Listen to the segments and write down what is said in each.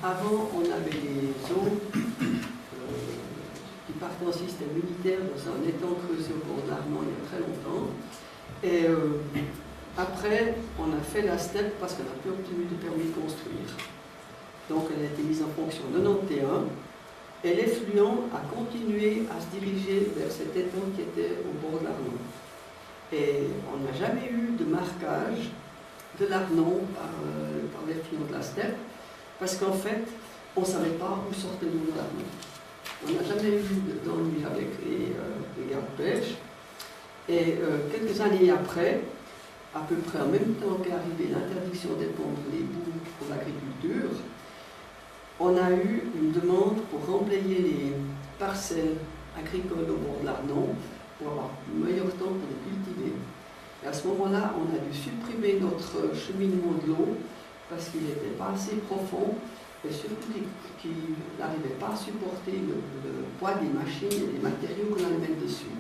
avant, on avait les eaux qui partaient en système militaire dans un étang creusé au bord de l'Arnon il y a très longtemps. Et après, on a fait la steppe parce qu'on n'a plus obtenu de permis de construire. Donc elle a été mise en fonction en 91. Et l'effluent a continué à se diriger vers cet étang qui était au bord de l'Arnon. Et on n'a jamais eu de marquage de l'Arnon par l'effluent de la steppe, parce qu'en fait, on ne savait pas où sortait l'eau de l'Arnon. On n'a jamais eu d'ennui avec les gardes-pêche. Et quelques années après, à peu près en même temps qu'est arrivée l'interdiction d'épandre les boues pour l'agriculture, on a eu une demande pour remblayer les parcelles agricoles au bord de l'Arnon pour avoir un meilleur temps pour les cultiver. Et à ce moment-là, on a dû supprimer notre cheminement de l'eau parce qu'il n'était pas assez profond et surtout qu'il n'arrivait pas à supporter le poids des machines et des matériaux qu'on allait mettre dessus.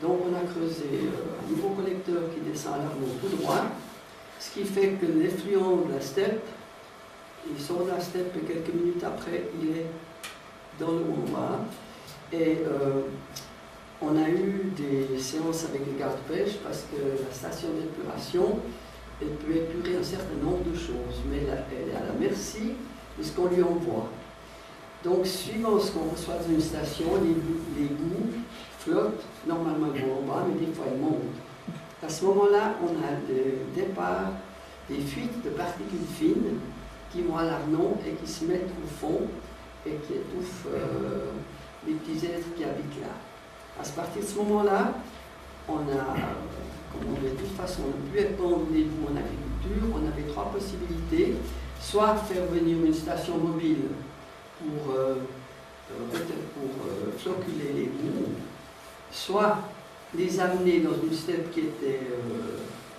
Donc on a creusé un nouveau collecteur qui descend à l'Arnon tout droit, ce qui fait que l'effluent de la steppe, il sort de la steppe et quelques minutes après, il est dans le Wamba. Et on a eu des séances avec les gardes-pêche parce que la station d'épuration, elle peut épurer un certain nombre de choses, mais elle est à la merci de ce qu'on lui envoie. Donc, suivant ce qu'on reçoit d'une station, les boues flottent normalement en bas, mais des fois elles montent. À ce moment-là, on a des départs, des fuites de particules fines qui vont à l'Arnon et qui se mettent au fond et qui étouffent les petits êtres qui habitent là. À partir de ce moment-là, on a, comme on dit, de toute façon, on ne pouvait épandre les boues en agriculture. On avait trois possibilités: soit faire venir une station mobile pour floculer les boues, soit les amener dans une steppe qui était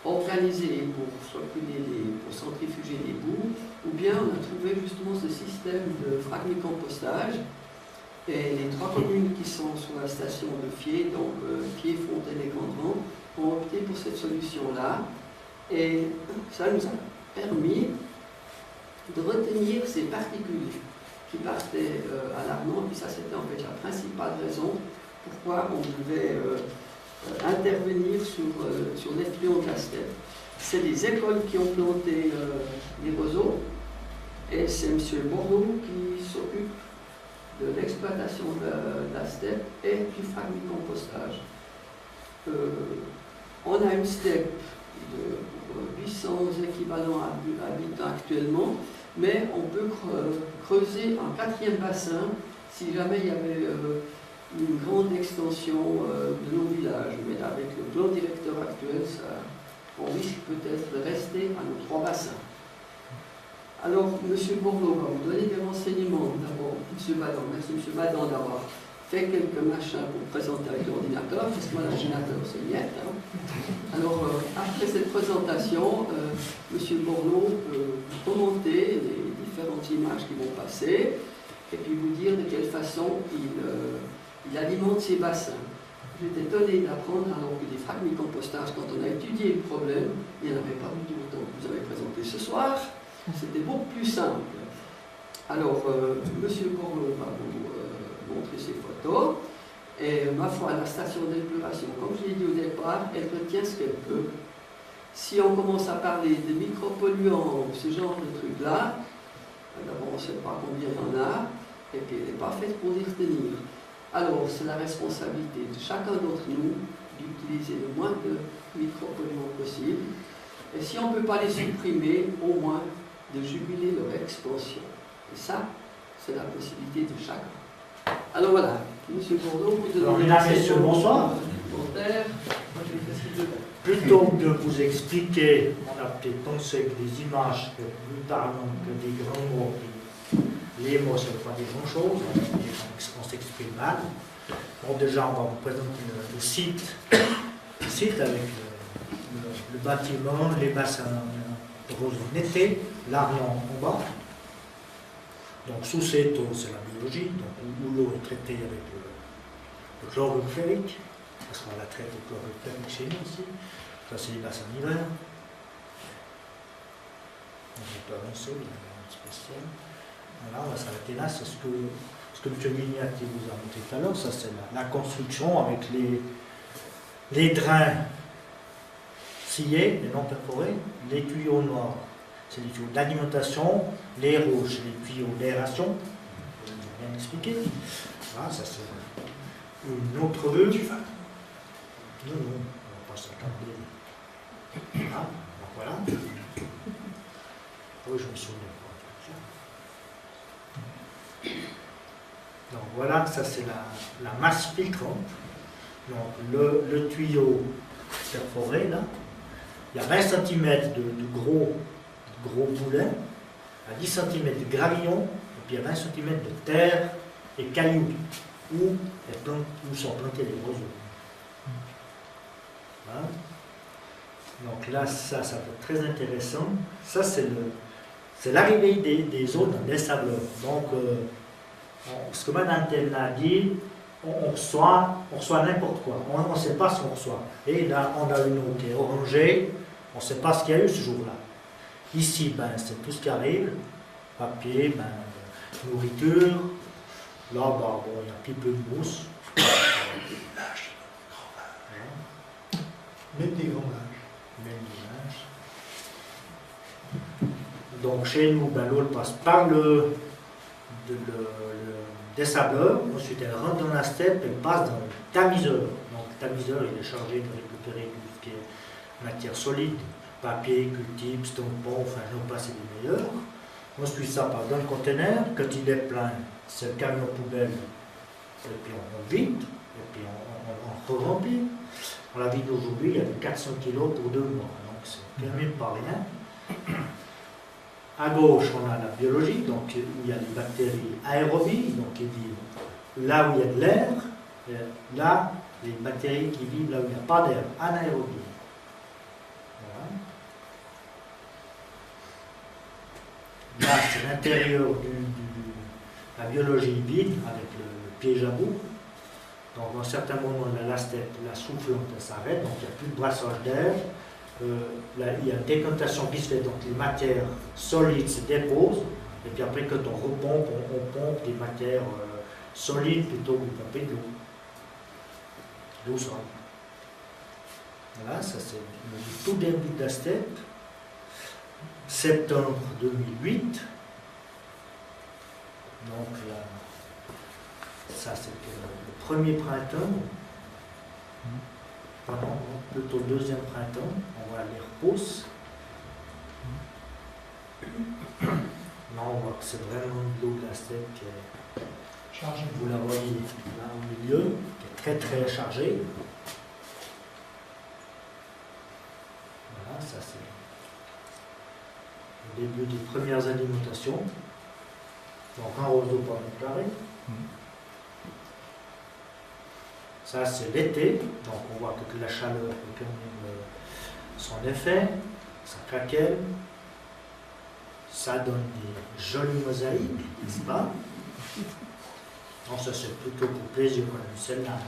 organisée pour floculer, pour centrifuger les boues, ou bien on a trouvé justement ce système de fragmicompostage. Et les trois communes qui sont sur la station de Fier, donc Fier, Fontaine et Grandran, ont opté pour cette solution-là. Et ça nous a permis de retenir ces particules qui partaient à l'Arnon. Puis ça, c'était en fait la principale raison pourquoi on devait intervenir sur l'effluent de la steppe. C'est les écoles qui ont planté les roseaux, et c'est M. Bordeaux qui s'occupe de l'exploitation de la steppe et du fragmicompostage. On a une steppe de 800 équivalents habitants actuellement, mais on peut creuser un quatrième bassin si jamais il y avait une grande extension de nos villages. Mais avec le plan directeur actuel, on risque peut-être de rester à nos trois bassins. Alors, M. Bordeaux va vous donner des renseignements. D'abord, M. Badan, merci M. Badan d'avoir fait quelques machins pour présenter avec l'ordinateur, parce que moi, l'ordinateur, c'est net. Hein. Alors, après cette présentation, M. Bordeaux peut commenter les différentes images qui vont passer, et puis vous dire de quelle façon il alimente ses bassins. J'étais étonné d'apprendre alors que les fragmicompostages, quand on a étudié le problème, il n'y en avait pas du tout autant que vous avez présenté ce soir. C'était beaucoup plus simple. Alors, M. Bordeaux va vous montrer ses photos. Et ma foi, la station d'épuration, comme je l'ai dit au départ, elle retient ce qu'elle peut. Si on commence à parler de micropolluants, ce genre de trucs-là, d'abord on ne sait pas combien il y en a, et puis elle n'est pas faite pour les retenir. Alors, c'est la responsabilité de chacun d'entre nous d'utiliser le moins de micropolluants possible. Et si on ne peut pas les supprimer, au moins de juguler leur expansion. Et ça, c'est la possibilité de chacun. Alors voilà, M. Bordeaux, vous devez... Mesdames et messieurs, bonsoir. Plutôt que de vous expliquer, on a peut-être pensé que des images, que plus tard, que des grands mots, les mots, ce n'est pas des grandes choses, on s'exprime mal. Bon, déjà, on va vous présenter le site avec le bâtiment, les bassins roses nettés, l'Arnon en bas. Donc, sous cette eau, c'est la biologie, donc, où l'eau est traitée avec le chlorure ferrique, parce qu'on la traite au chlorure ferrique chez nous ici. Ça, c'est les bassins d'hiver. Donc, on peut avancer, il y a un spécial. Voilà, on va s'arrêter là. C'est ce que M. Vignati vous a montré tout à l'heure. Ça, c'est la construction avec les drains sciés, mais non perforés, les tuyaux noirs. C'est les tuyaux d'alimentation, les rouges, les tuyaux d'aération. Je vais bien expliquer. Voilà, ça c'est une autre vue. Non, on va pas s'attarder. Voilà. Oui, je me souviens. Donc voilà, ça c'est la masse filtrante. Donc le tuyau perforé là, il y a 20 cm de gros boulet, à 10 cm de gravillon, et puis il y a 20 cm de terre et cailloux où sont plantés les roseaux. Voilà. Donc là, ça peut être très intéressant. Ça, c'est l'arrivée des eaux dans les sableurs. Donc, ce que Mme Telna a dit, on reçoit n'importe quoi. On ne sait pas ce qu'on reçoit. Et là, on a une eau qui est orangée. On ne sait pas ce qu'il y a eu ce jour-là. Ici, c'est tout ce qui arrive. Papier, nourriture. Là, il y a un petit peu de mousse. Même des grands linges. Donc chez nous, l'eau passe par le dessableur, ensuite elle rentre dans la steppe, elle passe dans le tamiseur. Donc le tamiseur, il est chargé de récupérer tout ce qui est matière solide, papier, cultives, tampons, enfin j'en passe les meilleurs. Ensuite ça passe dans le conteneur, quand il est plein, c'est le camion poubelle, et puis on vide, et puis on remplit. On la vide aujourd'hui, il y a 400 kg pour 2 mois, donc c'est quand même pas rien. À gauche, on a la biologie, donc où il y a des bactéries aérobies, donc qui vivent là où il y a de l'air, là, les bactéries qui vivent là où il n'y a pas d'air, anaérobie. Voilà. Là, c'est l'intérieur de la biologie vide, avec le piège à bout. Donc, à un certain moment, la steppe, la soufflante, elle s'arrête, donc il n'y a plus de brassage d'air. Il y a une décantation qui se fait, donc les matières solides se déposent, et puis après, quand on repompe, on pompe des matières solides plutôt que de pomper de l'eau. L'eau solide. Voilà, ça c'est le tout début de la steppe. Septembre 2008. Donc là, ça c'était le premier printemps. Pardon, plutôt le deuxième printemps, on voit les repousses. Là, on voit que c'est vraiment de l'eau de la steppe qui est chargée. Vous la voyez là au milieu, qui est très très chargée. Voilà, ça c'est le début des premières alimentations. Donc un roseau pas déclaré. Ça, c'est l'été, donc on voit que la chaleur fait quand même son effet, ça craquelle, ça donne des jolies mosaïques, n'est-ce pas? Non, ça c'est plutôt pour plaisir, celle-là.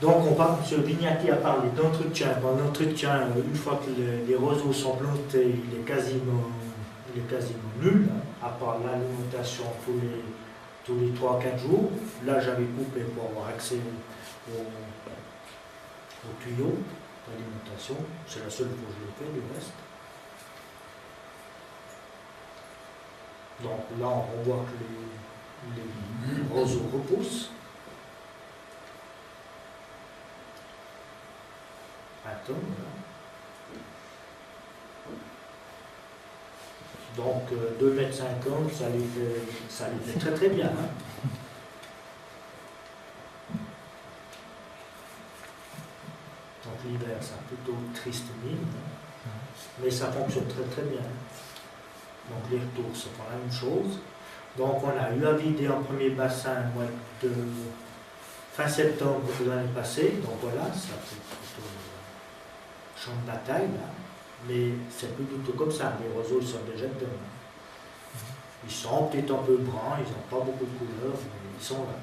Donc, M. Vignati a parlé d'entretien. Bon, l'entretien, une fois que les roseaux sont plantés, il est quasiment nul, à part l'alimentation tous les 3-4 jours. Là, j'avais coupé pour avoir accès au tuyau d'alimentation. C'est la seule fois que je l'ai fait, du reste. Donc là, on voit que les roseaux repoussent. Attends, voilà. Donc 2,50 m, ça les fait très très bien. Hein. Donc l'hiver, c'est plutôt triste mine, mais ça fonctionne très très bien. Donc les retours, c'est pas la même chose. Donc on a eu à vider un premier bassin au mois de fin septembre de l'année passée. Donc voilà, ça fait plutôt champ de bataille là. Mais c'est plus du tout comme ça. Les roseaux ils sont déjà dedans. Ils sont peut-être un peu bruns, ils n'ont pas beaucoup de couleurs, mais ils sont là.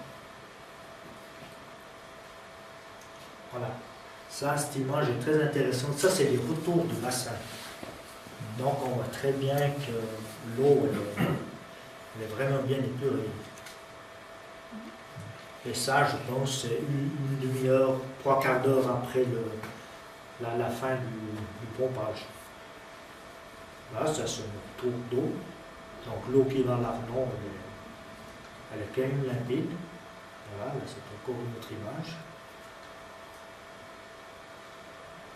Voilà. Ça, cette image est très intéressante. Ça, c'est les retours de bassin. Donc on voit très bien que l'eau elle est vraiment bien épurée. Et ça, je pense, c'est une demi-heure, 3/4 d'heure après la fin du pompage. Là, ça c'est notre tour d'eau. Donc l'eau qui va là, non, elle est quand même limpide. Voilà, là c'est encore une autre image.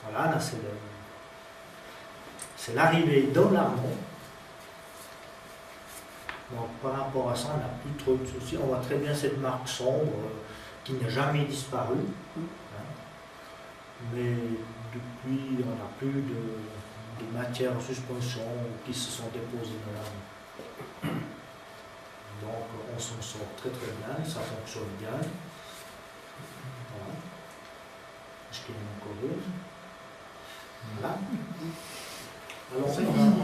Voilà, là c'est l'arrivée dans l'Arnon. Donc par rapport à ça, on n'a plus trop de soucis. On voit très bien cette marque sombre qui n'a jamais disparu. Hein. Mais depuis, on n'a plus de matière en suspension qui se sont déposées dans l'Arnon. Donc on s'en sort très très bien, ça fonctionne bien. Voilà. Est-ce qu'il y en a encore d'autres? Voilà. Alors,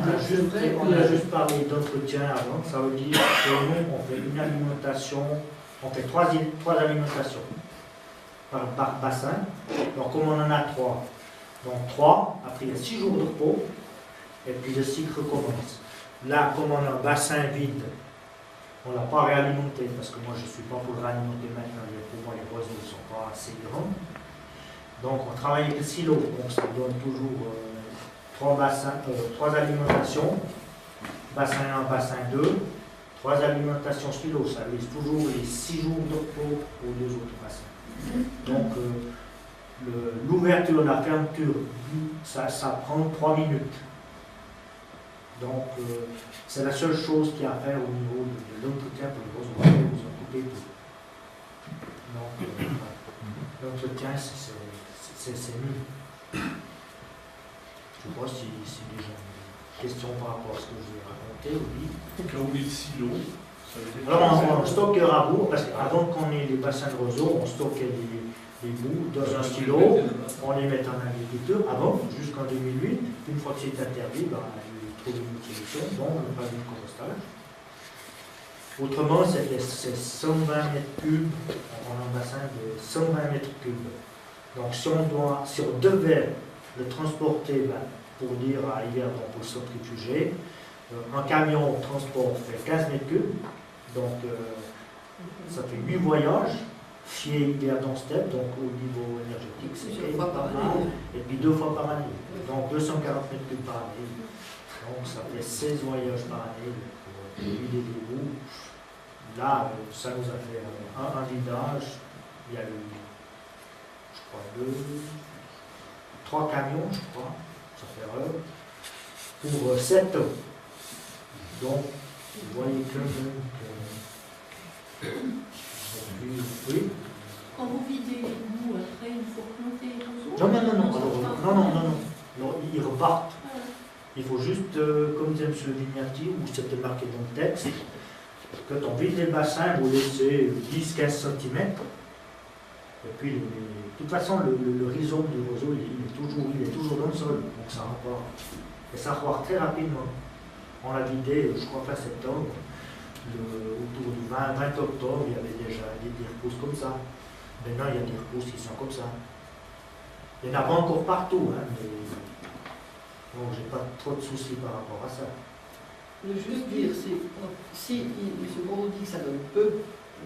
on a juste parlé d'entretien avant, ça veut dire que nous, on fait une alimentation, on fait trois alimentations par bassin. Donc, comme on en a 3, donc 3, après il y a 6 jours de repos, et puis le cycle recommence. Là, comme on a un bassin vide, on ne l'a pas réalimenté, parce que moi je ne suis pas pour le réalimenter maintenant, pour moi les oiseaux ne sont pas assez grands. Donc, on travaille avec le silo, donc ça donne toujours 3 alimentations, bassin 1, bassin 2, 3 alimentations silo, ça laisse toujours les 6 jours de repos aux 2 autres bassins. Donc l'ouverture, la fermeture, ça prend 3 minutes. Donc c'est la seule chose qu'il y a à faire au niveau de l'entretien pour les oiseaux, vous en coupez tout. Donc l'entretien c'est nul. Je ne sais pas si les gens ont des questions par rapport à ce que je vous ai raconté, oui. Quand vous dites silo, ça veut dire... Alors on stocke à bout, parce qu'avant qu'on ait les bassins de roseaux, on stockait des bouts dans un stylo, on les met en agriculture, avant, jusqu'en 2008, une fois que c'est interdit, ben, il trouve une solution, donc le pavillon de compostage. Autrement, c'est 120 mètres cubes, on a un bassin de 120 mètres cubes. Donc si on devait le transporter, ben, pour dire à hier, pour le centrifuger, un camion transport fait 15 mètres cubes, donc ça fait 8 voyages, fier hier dans step, donc au niveau énergétique, c'est fois par année. Et puis 2 fois par année, donc 240 mètres cubes par année. Donc ça fait 16 voyages par année pour vider des bouts. Là, ça nous a fait un vidage, il y a eu, je crois, 3 camions, je crois, ça fait pour 7 tonnes. Donc, vous voyez que... Oui. Quand vous videz les bouts, après, il faut planter les roseaux? Non. Alors, ils repartent. Il faut juste, comme disait M. Vignati, ou c'était marqué dans le texte, quand on vide les bassins, vous laissez 10-15 cm. Et puis, de toute façon, le rhizome du roseau, il est toujours dans le sol, donc ça repart. Et ça repart très rapidement. On l'a vidé, je crois, fin septembre. Autour du 20 octobre, il y avait déjà des repousses comme ça. Maintenant, il y a des repousses qui sont comme ça. Il n'y en a pas encore partout, hein, mais donc j'ai pas trop de soucis par rapport à ça. Je veux juste dire, si M. Bordeaux dit que ça donne peu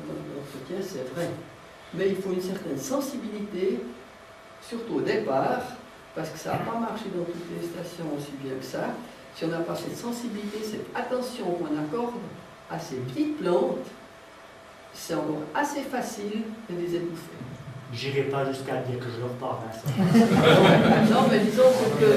d'entretien, c'est vrai. Mais il faut une certaine sensibilité, surtout au départ, parce que ça n'a pas marché dans toutes les stations aussi bien que ça. Si on n'a pas cette sensibilité, cette attention qu'on accorde à ces petites plantes, c'est encore assez facile de les étouffer. J'irai pas jusqu'à dire que je leur parle. Non, mais disons que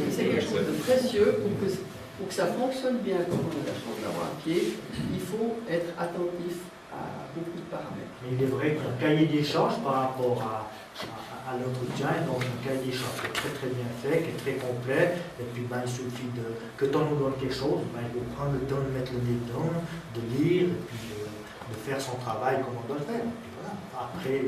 c'est quelque chose de précieux pour que ça fonctionne bien, comme on a la chance d'avoir un pied, il faut être attentif à beaucoup de paramètres. Mais il est vrai qu'un cahier des charges par rapport à l'entretien, donc un cahier des charges qui est très très bien fait, qui est très complet, et puis ben, il suffit que quand on nous donne quelque chose, ben, il faut prendre le temps de mettre le nez dedans, de lire, et puis de faire son travail comme on doit le faire. Voilà. Après,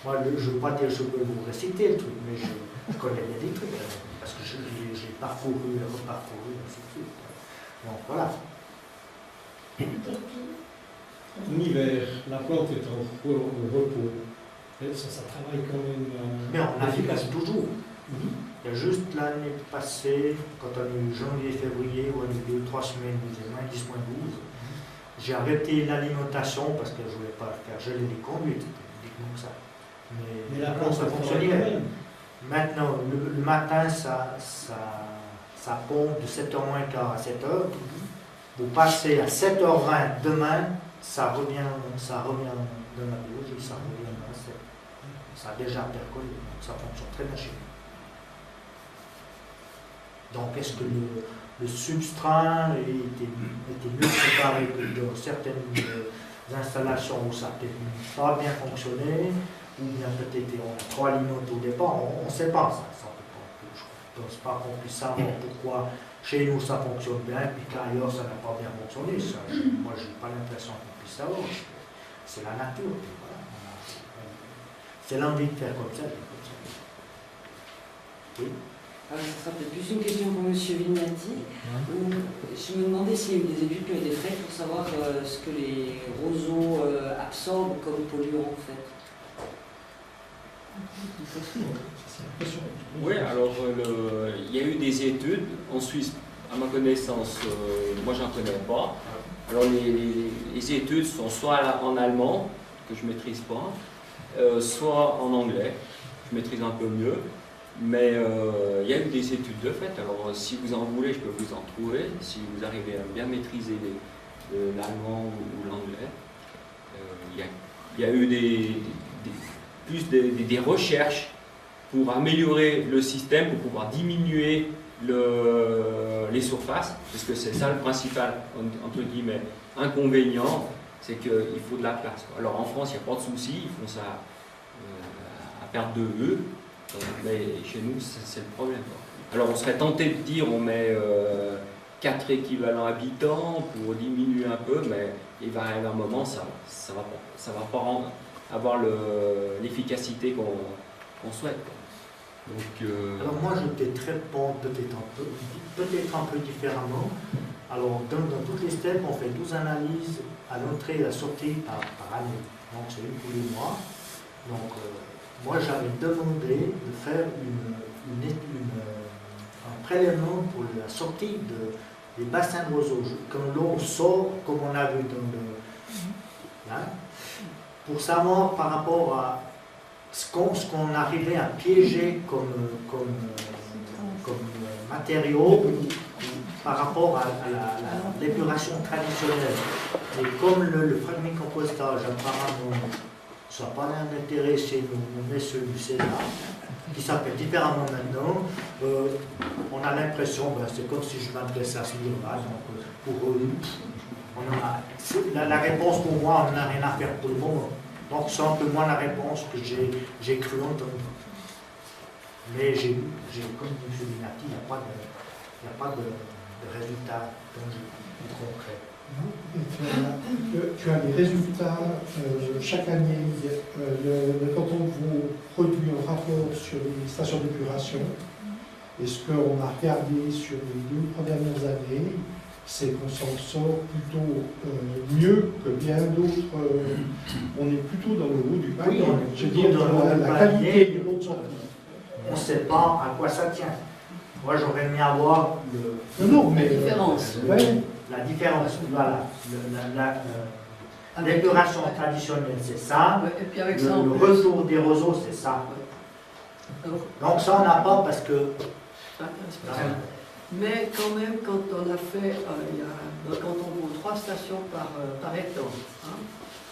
moi je ne veux pas dire que je peux vous réciter le truc, mais je connais bien des trucs, parce que j'ai parcouru et reparcouru, ainsi de suite. Donc voilà. En hiver, la plante est en repos. Ça travaille quand même. Mais on la fixe toujours. Il y a juste l'année passée, quand on a eu janvier-février, où on a eu 2 ou 3 semaines, où il faisait moins 10, moins 12, j'ai arrêté l'alimentation parce que je ne voulais pas faire geler les conduites, uniquement ça. Mais la maintenant, plante ça fonctionnait. Maintenant, le matin, ça pompe de 7h moins quart à 7h. Vous passez à 7h20 demain, ça revient dans la biologie, ça revient dans la 7. Ça a déjà percolé, donc ça fonctionne très bien chez nous. Donc, est-ce que le substrat était mieux préparé que dans certaines installations où ça n'a peut-être pas bien fonctionné, ou bien peut-être on a trop alimenté au départ, on ne sait pas ça. Je ne pense pas qu'on puisse savoir pourquoi chez nous ça fonctionne bien, puis qu'ailleurs ça n'a pas bien fonctionné. Ça, moi, je n'ai pas l'impression qu'on puisse savoir. C'est la nature. Voilà. C'est l'envie de faire comme ça. Oui. Alors, ce sera peut-être plus une question pour M. Vignati. Je me demandais s'il y a eu des études qui ont été faites pour savoir ce que les roseaux absorbent comme polluants en fait. Oui, alors il y a eu des études en Suisse, à ma connaissance, moi j'en connais pas. Alors les études sont soit en allemand, que je ne maîtrise pas, soit en anglais, je maîtrise un peu mieux. Mais il y a eu des études de fait, alors si vous en voulez, je peux vous en trouver, si vous arrivez à bien maîtriser l'allemand ou l'anglais. Il y a eu des recherches pour améliorer le système, pour pouvoir diminuer les surfaces, parce que c'est ça le principal, entre guillemets, inconvénient, c'est qu'il faut de la place. Alors en France, il n'y a pas de souci, ils font ça à perte de vue. Mais chez nous, c'est le problème. Alors on serait tenté de dire on met 4 équivalents habitants pour diminuer un peu, mais il va arriver un moment, ça va pas avoir l'efficacité qu'on souhaite. Donc, Alors moi je vais répondre peut-être un peu différemment. Alors dans toutes les steps, on fait 12 analyses à l'entrée et à la sortie par année. Donc c'est une tous les mois. Donc moi, j'avais demandé de faire un prélèvement pour la sortie des bassins de roseaux. Quand l'eau sort, comme on a vu dans pour savoir par rapport à ce qu'on arrivait à piéger comme matériau par rapport à l'épuration traditionnelle. Et comme le fragmicompostage, apparemment, ça n'a pas d'intérêt chez nos messieurs du Sénat, qui s'appellent différemment maintenant. On a l'impression, c'est comme si je m'adressais à ce niveau-là. Donc, pour eux, la réponse pour moi, on n'a rien à faire pour le moment. Donc, c'est un peu moins la réponse que j'ai cru entendre. Mais j'ai comme M. Vignati, il n'y a pas de résultat concret. Tu as des résultats chaque année. Le canton vous produit un rapport sur les stations d'épuration. Et ce qu'on a regardé sur les 2 dernières années, c'est qu'on s'en sort plutôt mieux que bien d'autres. On est plutôt dans le haut du panier. Je veux dire, la qualité de l'eau de sortie. On ne sait pas à quoi ça tient. Moi, j'aurais aimé avoir la différence. La différence, voilà. L'épuration traditionnelle, c'est ça. Et puis avec le ça, retour des roseaux, c'est ça. Donc ça, on n'a pas parce que... Mais quand même, quand on a fait, quand on voit 3 stations par hectare,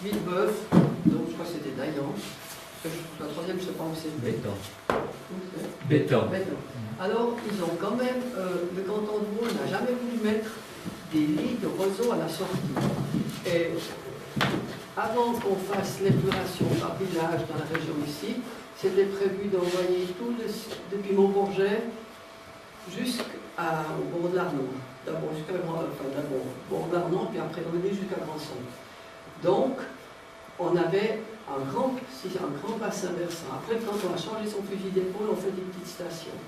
8 bœufs, donc je crois que c'était Dayan, la troisième, je ne sais pas où c'est. Béton. Alors, ils ont quand même, le canton de Vaud n'a jamais voulu mettre des lits de roseaux à la sortie. Et avant qu'on fasse l'épuration par village dans la région ici, c'était prévu d'envoyer tout depuis Montbourget jusqu'au bord de l'Arnon. D'abord bord de l'Arnon, puis après revenir jusqu'à Grandson. Donc, on avait un grand bassin versant. Après, quand on a changé son fusil d'épaule, on fait des petites stations.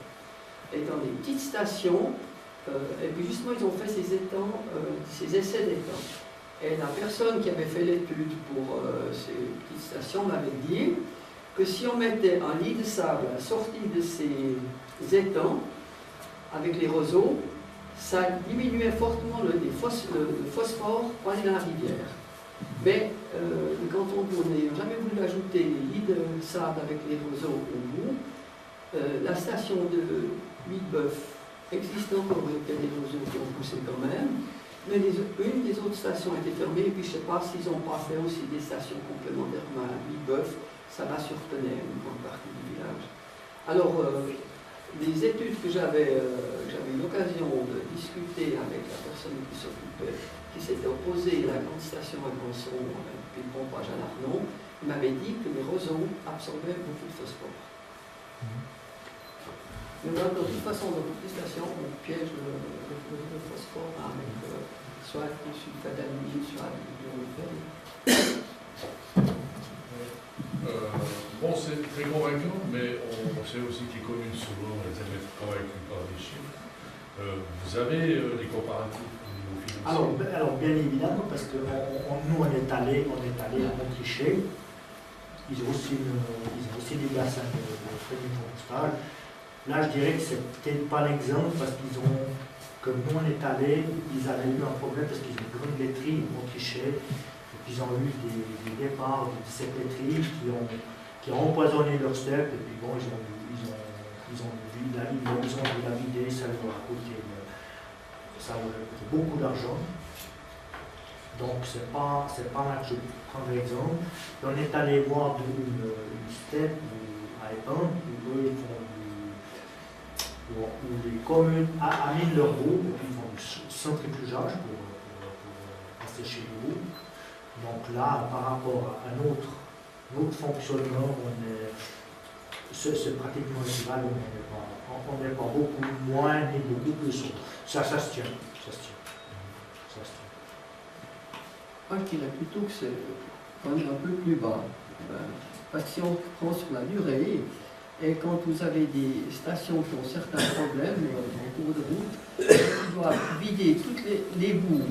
Et dans les petites stations, et puis justement, ils ont fait ces essais d'étangs. Et la personne qui avait fait l'étude pour ces petites stations m'avait dit, que si on mettait un lit de sable à la sortie de ces étangs, avec les roseaux, ça diminuait fortement le phosphore pour aller dans la rivière. Mais le canton de Vaud n'a jamais voulu ajouter les lits de sable avec les roseaux au bout. La station de Huitbeuf existe encore, il y a des roseaux qui ont poussé quand même. Mais une des autres stations a été fermée, et puis je ne sais pas s'ils n'ont pas fait aussi des stations complémentaires à Huitbeuf, ça va sur Tenay, une grande partie du village. Alors, les études que j'avais eu l'occasion de discuter avec la personne qui s'occupait, qui s'était opposée à la grande station à Granson, puis le pompage à l'Arnon, il m'avait dit que les roseaux absorbaient beaucoup de phosphore. Mais voilà, de toute façon, dans toutes les stations, on piège le phosphore avec soit du sulfate d'alumine, soit du iodine. Bon, c'est très convaincant, mais on sait aussi que les communes souvent elles aiment être convaincues par des chiffres. Vous avez des comparatifs au niveau financier? Alors, bien évidemment, parce que nous on est allé à Montrichet, ils ont aussi des bassins de crédit compostage. Là, je dirais que c'est peut-être pas l'exemple parce qu'ils ont, comme nous on est allé, ils avaient eu un problème parce qu'ils ont une grande laiterie à Montrichet. Ils ont eu des départs de cette laiterie qui ont empoisonné leur steppe, et puis bon, ils ont dû la vider, ça leur a coûté beaucoup d'argent. Donc c'est pas là que je prends l'exemple. On est allé voir une steppe à Épan, où eux ils font où les communes aminent leur eau, et puis ils font du centrifugage pour assécher l'eau. Donc là, par rapport à notre fonctionnement, c'est pratiquement équivalent. On n'est pas beaucoup moins ni beaucoup plus haut. Ça se tient. Moi, je dirais plutôt que c'est quand même un peu plus bas. Parce que si on prend sur la durée, et quand vous avez des stations qui ont certains problèmes en cours de route, ils doivent vider toutes les boues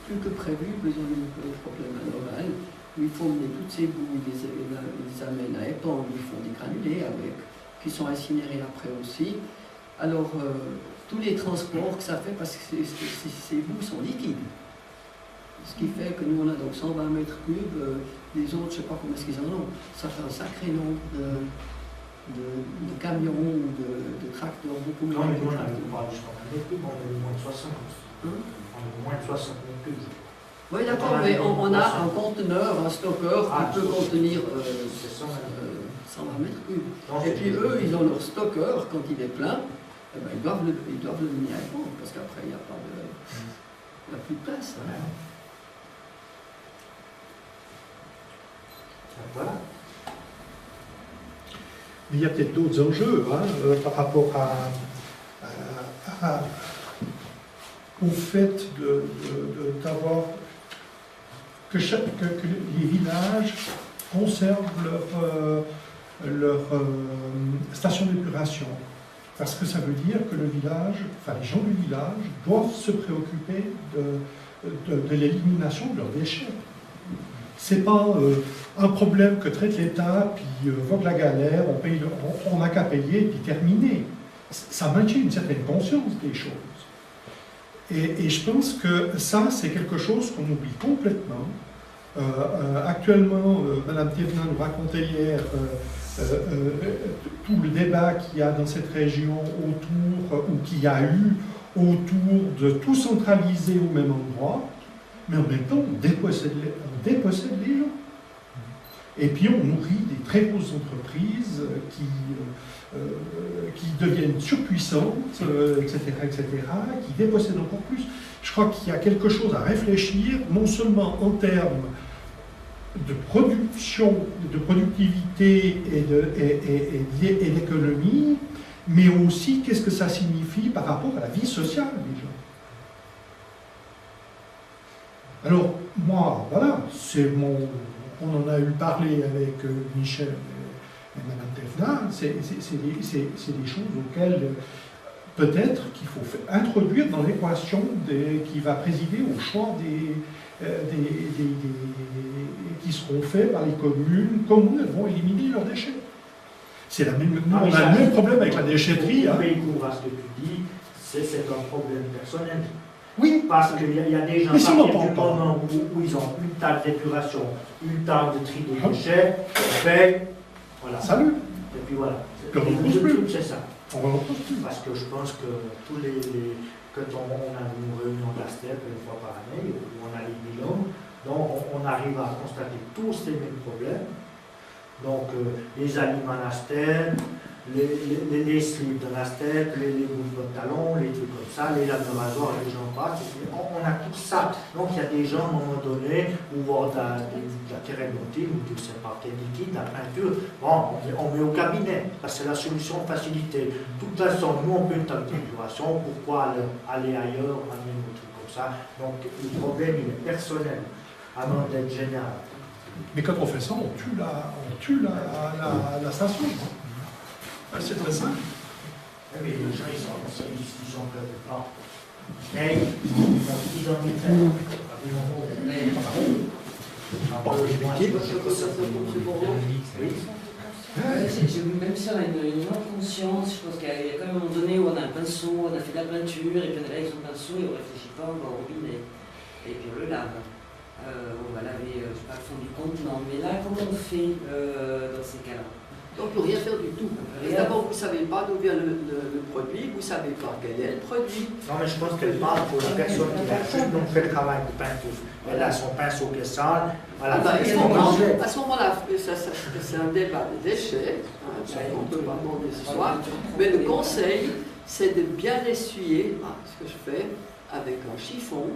plus que prévu, ils ont eu un problème anormal, où il faut mener toutes ces boues, ils les amènent à Épan, ils font des granulés avec, qui sont incinérés après aussi. Alors, tous les transports que ça fait, parce que ces boues sont liquides. Ce qui fait que nous, on a donc 120 mètres cubes, les autres, je ne sais pas combien est-ce qu'ils en ont, ça fait un sacré nombre de camions ou de tracteurs, beaucoup moins. Non, mais nous, on a moins de 60. Moins de 60 mètres cubes. Oui, d'accord, mais on a un conteneur, un stockeur qui peut contenir 120 mètres cubes. Et puis eux, ils ont leur stockeur, quand il est plein, eh ben, ils doivent le mener à Épan, parce qu'après, il n'y a plus de place. Hein. Voilà. Mais il y a peut-être d'autres enjeux par rapport au fait d'avoir que les villages conservent leur station d'épuration. Parce que ça veut dire que le village, enfin les gens du village doivent se préoccuper de l'élimination de leurs déchets. C'est pas un problème que traite l'État, puis vogue la galère, on n'a qu'à payer, puis terminer. Ça maintient une certaine conscience des choses. Et je pense que ça, c'est quelque chose qu'on oublie complètement. Actuellement, Mme Thévenin nous racontait hier tout le débat qu'il y a dans cette région autour, ou qu'il y a eu autour de tout centraliser au même endroit, mais en même temps, on dépossède les gens. Et puis on nourrit des très grosses entreprises qui deviennent surpuissantes, etc., qui dépossèdent encore plus. Je crois qu'il y a quelque chose à réfléchir, non seulement en termes de production, de productivité et d'économie, mais aussi qu'est-ce que ça signifie par rapport à la vie sociale des gens. Alors, moi, voilà, on en a eu parlé avec Michel et Mme Thévenin, c'est des choses auxquelles peut-être qu'il faut introduire dans l'équation qui va présider au choix qui seront faits par les communes, comment elles vont éliminer leurs déchets. C'est la même, nous, on a le même problème avec la déchetterie. Hein. Mais court à ce que tu dis, c'est un problème personnel. Oui, Parce qu'il y a des gens mais si on à n'en partir du parle pas. moment où ils ont une table d'épuration, une table de tri des déchets, on paye, voilà. Salut, Et puis voilà. Puis on Le repose plus. truc, c'est ça. on va reprendre plus. Parce que je pense que quand on a une réunion d'ASTEP une fois par année, où on a les bilans, donc on arrive à constater tous les mêmes problèmes. Donc les aliments d'ASTEP, les slips de l'ASTEP, les bouts de talons, les trucs comme ça, les lames de rasoir, les gens passent, on a tout ça. Donc il y a des gens à un moment donné où voir de la térébenthine ou de sais pas quel liquide, la peinture, bon, on met au cabinet, parce que c'est la solution facilitée. De toute façon, nous on peut une table d'épuration, pourquoi aller ailleurs, amener un truc comme ça. Donc le problème il est personnel, avant d'être général. Mais quand on fait ça, on tue la station. C'est très simple. Mais les gens, ils sont pas. Mais ils ont mis faire. Même si on a une autre conscience, je pense qu'il y a quand même un moment donné où on a un pinceau, on a fait de la peinture, et puis on est là avec son pinceau et on ne réfléchit pas, on va au robinet. Et puis on le lave. On va laver, je sais pas, le fond du contenant. Mais là, comment on fait dans ces cas-là? Donc, on ne peut rien faire du tout. D'abord, vous ne savez pas d'où vient le produit, vous ne savez pas quel est le produit. Non, mais je pense qu'elle parle pour la personne qui a juste donc fait le travail de peinture. Elle a son pinceau qui est sale. Voilà. À ce moment-là, c'est un débat des déchets. On ne peut pas demander ce soir. Mais le conseil, c'est de bien essuyer, ce que je fais, avec un chiffon,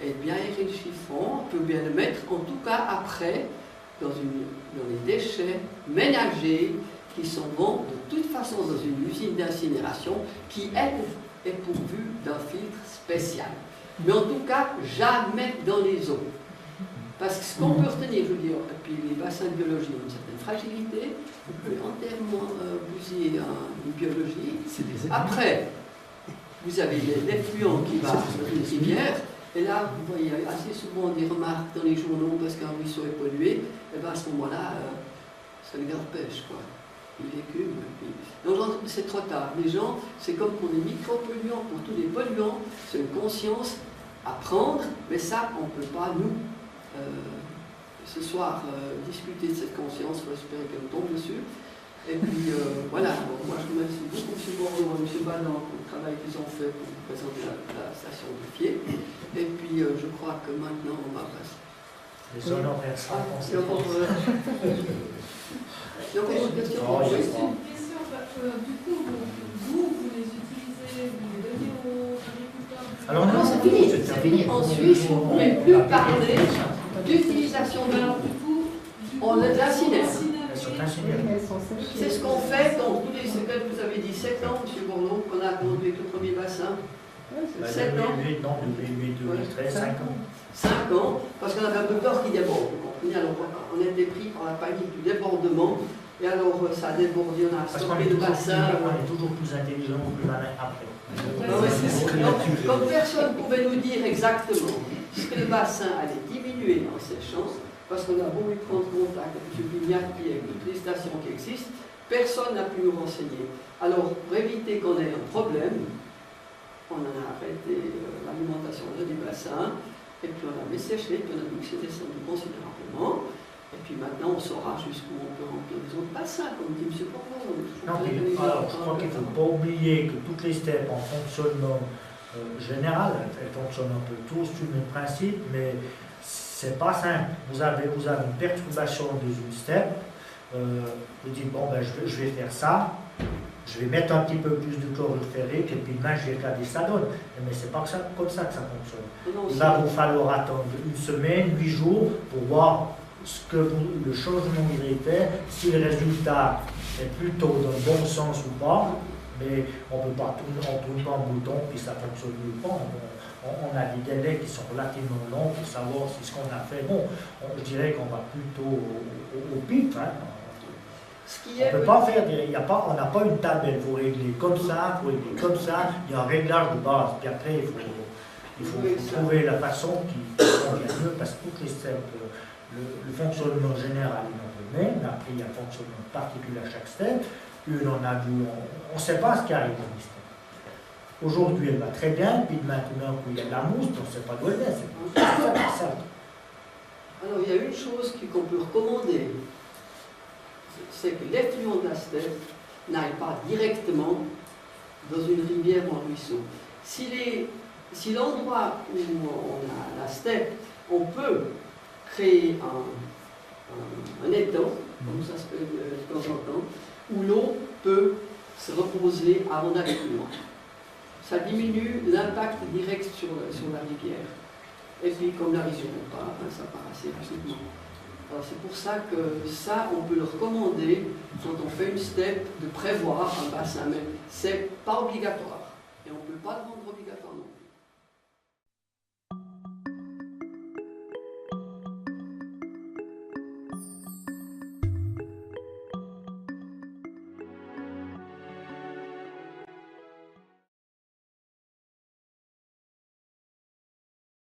et bien aérer le chiffon. On peut bien le mettre, en tout cas après, dans les déchets ménagers qui sont bons de toute façon dans une usine d'incinération qui, elle, est pourvue d'un filtre spécial. Mais en tout cas, jamais dans les eaux. Parce que ce qu'on peut retenir, je veux dire, et puis les bassins de biologie ont une certaine fragilité, vous pouvez entièrement bousiller une biologie. Après, vous avez l'effluent qui va dans les rivières. Et là, vous voyez assez souvent des remarques dans les journaux parce qu'un ruisseau est pollué, et bien à ce moment-là, ça le garde pêche, quoi. Il écume. Donc c'est trop tard. Les gens, c'est comme pour les micro-polluants, pour tous les polluants, c'est une conscience à prendre, mais ça, on ne peut pas, nous, ce soir, discuter de cette conscience, il faut espérer qu'elle tombe dessus. Et puis voilà, bon, moi je remercie beaucoup M. Bordeaux et M. Balland pour le travail qu'ils ont fait pour présenter la station de Fier. Et puis je crois que maintenant on va passer. Les honoraires sont Il y a encore une question. Juste une question, du coup, vous les utilisez, vous les donnez aux agriculteurs? Alors Non, c'est fini. En Suisse, on ne pourrait plus parler d'utilisation de l'eau. Du coup, On les incinère. C'est C'est ce qu'on fait dans tous les secrets. Vous avez dit 7 ans, M. Bordeaux, qu'on a conduit avec le premier bassin. 7 ans. 2013, 5 ans. 5 ans, parce qu'on avait un peu peur qu'il déborde. Alors, on était pris par la panique du débordement, et alors ça a débordé, on a Parce qu'on stoppé est, le toujours bassin. on est toujours plus intelligent, plus malin après. Donc, comme personne ne pouvait nous dire exactement ce que le bassin allait diminuer en séchance, parce qu'on a beau y prendre contact avec M. Bignati et avec toutes les stations qui existent, personne n'a pu nous renseigner. Alors, pour éviter qu'on ait un problème, on a arrêté l'alimentation du bassin, et puis on a mis séché, puis on a vu que c'était descendu considérablement, et puis maintenant on saura jusqu'où on peut remplir les autres bassins, comme dit M. Bordeaux. Alors, je crois qu'il ne faut pas oublier que toutes les steppes en fonctionnement général, elles fonctionnent un peu tous sur le même principe, mais c'est pas simple. Vous avez une perturbation d'une steppe, vous dites, bon, ben, je vais faire ça, je vais mettre un petit peu plus de chlorure ferrique et puis demain je vais regarder ça donne. Mais c'est pas comme ça que ça fonctionne. Il va vous falloir attendre 1 semaine, 8 jours pour voir ce que le changement il fait, si le résultat est plutôt dans le bon sens ou pas. Mais on ne tourne pas en bouton puis ça fonctionne ou pas. On a des délais qui sont relativement longs pour savoir si ce qu'on a fait. Bon, je dirais qu'on va plutôt au pic. Hein. On peut pas faire on n'a pas une table, il faut régler comme ça, il faut régler comme ça, il y a un réglage de base, puis après il faut trouver la façon qui convient mieux, parce que toutes les steppes le fonctionnement général est un peu le même, mais après il y a un fonctionnement particulier à chaque step. Une en a vu, on ne sait pas ce qui arrive dans les steps. Aujourd'hui elle va très bien, puis maintenant il y a de la mousse, on ne sait pas d'où elle vient, c'est ça. Alors, il y a une chose qu'on peut recommander, c'est que l'effluent de la steppe n'aille pas directement dans une rivière ou un ruisseau. Si l'endroit où on a la steppe, on peut créer un étang, comme ça se fait de temps en temps, où l'eau peut se reposer avant d'aller plus loin. Ça diminue l'impact direct sur la rivière. Et puis, comme la rivière part, ça part assez rapidement. Alors, c'est pour ça que ça, on peut le recommander quand on fait une steppe, de prévoir un bassin, mais c'est pas obligatoire. Et on ne peut pas le rendre obligatoire non plus.